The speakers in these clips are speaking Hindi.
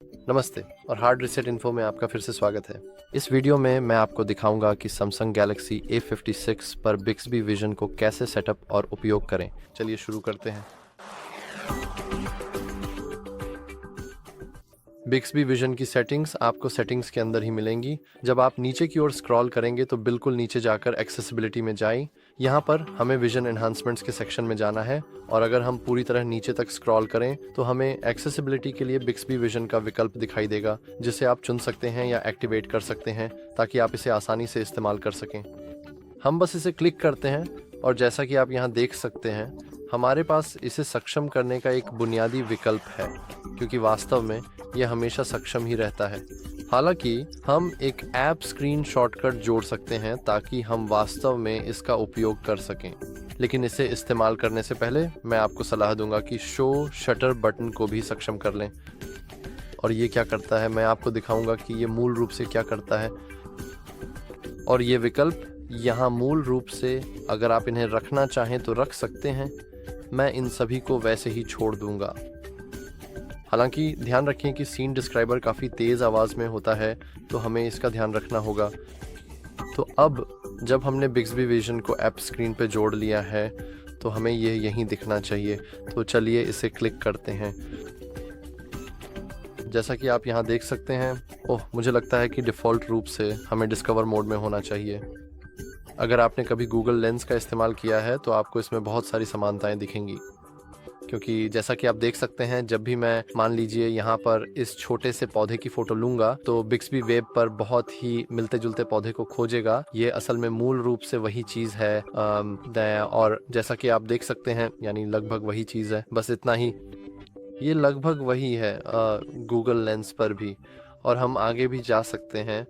नमस्ते और हार्ड रिसेट इन्फो में आपका फिर से स्वागत है। इस वीडियो में मैं आपको दिखाऊंगा कि सैमसंग गैलेक्सी A56 पर बिक्सबी विजन को कैसे सेटअप और उपयोग करें। चलिए शुरू करते हैं। बिक्सबी विजन की सेटिंग्स आपको सेटिंग्स के अंदर ही मिलेंगी। जब आप नीचे की ओर स्क्रॉल करेंगे तो बिल्कुल नीचे जाकर एक्सेसिबिलिटी में जाएं। यहाँ पर हमें विजन एनहांसमेंट्स के सेक्शन में जाना है और अगर हम पूरी तरह नीचे तक स्क्रॉल करें तो हमें एक्सेसिबिलिटी के लिए बिक्सबी विजन का विकल्प दिखाई देगा, जिसे आप चुन सकते हैं या एक्टिवेट कर सकते हैं ताकि आप इसे आसानी से इस्तेमाल कर सकें। हम बस इसे क्लिक करते हैं और जैसा कि आप यहाँ देख सकते हैं हमारे पास इसे सक्षम करने का एक बुनियादी विकल्प है, क्योंकि वास्तव में यह हमेशा सक्षम ही रहता है। हालांकि हम एक ऐप स्क्रीन शॉर्टकट जोड़ सकते हैं ताकि हम वास्तव में इसका उपयोग कर सकें, लेकिन इसे इस्तेमाल करने से पहले मैं आपको सलाह दूंगा कि शो शटर बटन को भी सक्षम कर लें। और ये क्या करता है मैं आपको दिखाऊंगा कि ये मूल रूप से क्या करता है। और ये विकल्प यहाँ मूल रूप से अगर आप इन्हें रखना चाहें तो रख सकते हैं। मैं इन सभी को वैसे ही छोड़ दूंगा। हालांकि ध्यान रखें कि सीन डिस्क्राइबर काफ़ी तेज़ आवाज़ में होता है, तो हमें इसका ध्यान रखना होगा। तो अब जब हमने बिक्सबी विजन को ऐप स्क्रीन पे जोड़ लिया है तो हमें ये यहीं दिखना चाहिए। तो चलिए इसे क्लिक करते हैं। जैसा कि आप यहाँ देख सकते हैं, मुझे लगता है कि डिफ़ॉल्ट रूप से हमें डिस्कवर मोड में होना चाहिए। अगर आपने कभी गूगल लेंस का इस्तेमाल किया है तो आपको इसमें बहुत सारी समानताएं दिखेंगी, क्योंकि जैसा कि आप देख सकते हैं जब भी मैं मान लीजिए यहाँ पर इस छोटे से पौधे की फ़ोटो लूँगा तो बिक्सबी वेब पर बहुत ही मिलते जुलते पौधे को खोजेगा। ये असल में मूल रूप से वही चीज़ है और जैसा कि आप देख सकते हैं यानी लगभग वही चीज़ है, बस इतना ही। ये लगभग वही है गूगल लेंस पर भी। और हम आगे भी जा सकते हैं,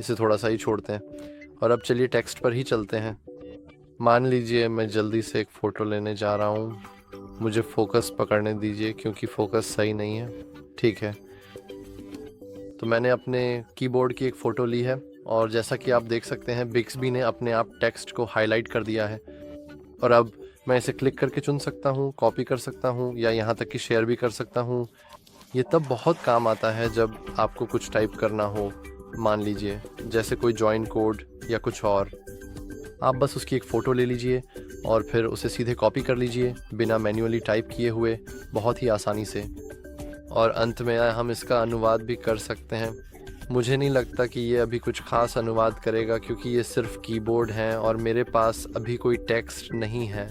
इसे थोड़ा सा ही छोड़ते हैं और अब चलिए टेक्स्ट पर ही चलते हैं। मान लीजिए मैं जल्दी से एक फ़ोटो लेने जा रहा हूँ, मुझे फोकस पकड़ने दीजिए क्योंकि फोकस सही नहीं है। ठीक है, तो मैंने अपने कीबोर्ड की एक फ़ोटो ली है और जैसा कि आप देख सकते हैं बिक्सबी ने अपने आप टेक्स्ट को हाईलाइट कर दिया है। और अब मैं इसे क्लिक करके चुन सकता हूँ, कॉपी कर सकता हूँ या यहाँ तक कि शेयर भी कर सकता हूँ। ये तब बहुत काम आता है जब आपको कुछ टाइप करना हो, मान लीजिए जैसे कोई जॉइन कोड या कुछ और। आप बस उसकी एक फ़ोटो ले लीजिए और फिर उसे सीधे कॉपी कर लीजिए बिना मैन्युअली टाइप किए हुए, बहुत ही आसानी से। और अंत में हम इसका अनुवाद भी कर सकते हैं। मुझे नहीं लगता कि ये अभी कुछ ख़ास अनुवाद करेगा क्योंकि ये सिर्फ कीबोर्ड है और मेरे पास अभी कोई टेक्स्ट नहीं है।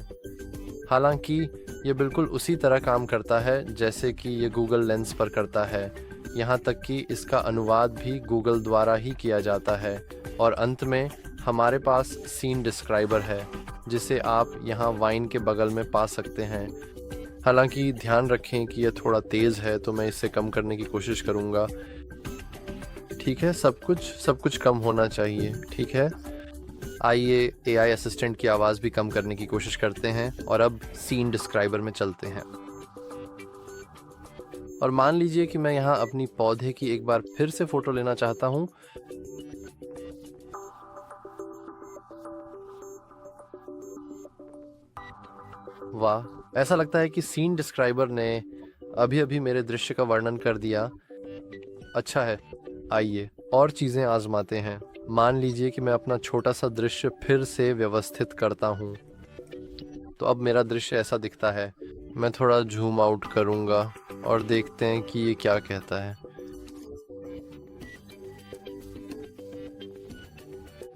हालांकि ये बिल्कुल उसी तरह काम करता है जैसे कि ये गूगल लेंस पर करता है, यहाँ तक कि इसका अनुवाद भी गूगल द्वारा ही किया जाता है। और अंत में हमारे पास सीन डिस्क्राइबर है जिसे आप यहाँ वाइन के बगल में पा सकते हैं। हालांकि ध्यान रखें कि यह थोड़ा तेज़ है तो मैं इसे कम करने की कोशिश करूँगा। ठीक है, सब कुछ कम होना चाहिए। ठीक है, आइए AI असिस्टेंट की आवाज़ भी कम करने की कोशिश करते हैं और अब सीन डिस्क्राइबर में चलते हैं। और मान लीजिए कि मैं यहाँ अपनी पौधे की एक बार फिर से फ़ोटो लेना चाहता हूँ। वाह, ऐसा लगता है कि सीन डिस्क्राइबर ने अभी अभी मेरे दृश्य का वर्णन कर दिया। अच्छा है, आइए और चीज़ें आजमाते हैं। मान लीजिए कि मैं अपना छोटा सा दृश्य फिर से व्यवस्थित करता हूँ, तो अब मेरा दृश्य ऐसा दिखता है। मैं थोड़ा जूम आउट करूँगा और देखते हैं कि ये क्या कहता है।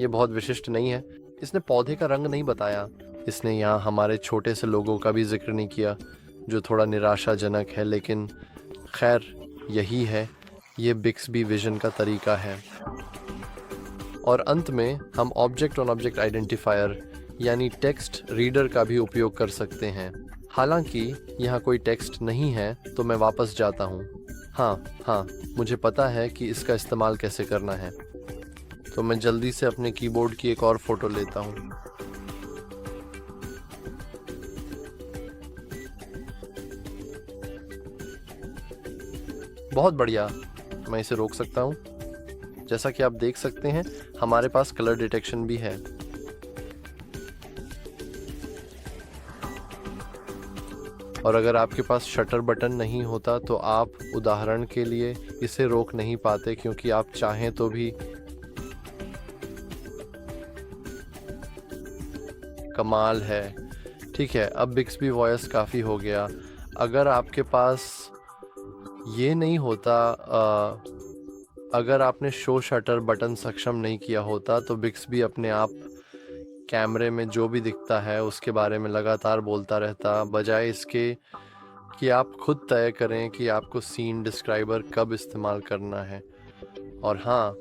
ये बहुत विशिष्ट नहीं है। इसने पौधे का रंग नहीं बताया। इसने यहाँ हमारे छोटे से लोगों का भी जिक्र नहीं किया, जो थोड़ा निराशाजनक है, लेकिन खैर यही है, ये बिक्सबी विजन का तरीका है। और अंत में हम ऑब्जेक्ट ऑन ऑब्जेक्ट आइडेंटिफायर यानी टेक्स्ट रीडर का भी उपयोग कर सकते हैं। हालांकि यहाँ कोई टेक्स्ट नहीं है तो मैं वापस जाता हूँ। हाँ, मुझे पता है कि इसका इस्तेमाल कैसे करना है, तो मैं जल्दी से अपने कीबोर्ड की एक और फ़ोटो लेता हूँ। बहुत बढ़िया, मैं इसे रोक सकता हूँ। जैसा कि आप देख सकते हैं हमारे पास कलर डिटेक्शन भी है। और अगर आपके पास शटर बटन नहीं होता तो आप उदाहरण के लिए इसे रोक नहीं पाते, क्योंकि आप चाहें तो भी। कमाल है। ठीक है, अब बिक्सबी वॉइस काफ़ी हो गया। अगर आपके पास ये नहीं होता, अगर आपने शो शटर बटन सक्षम नहीं किया होता तो बिक्सबी अपने आप कैमरे में जो भी दिखता है उसके बारे में लगातार बोलता रहता, बजाय इसके कि आप खुद तय करें कि आपको सीन डिस्क्राइबर कब इस्तेमाल करना है। और हाँ,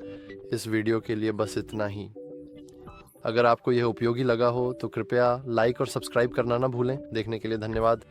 इस वीडियो के लिए बस इतना ही। अगर आपको यह उपयोगी लगा हो तो कृपया लाइक और सब्सक्राइब करना ना भूलें। देखने के लिए धन्यवाद।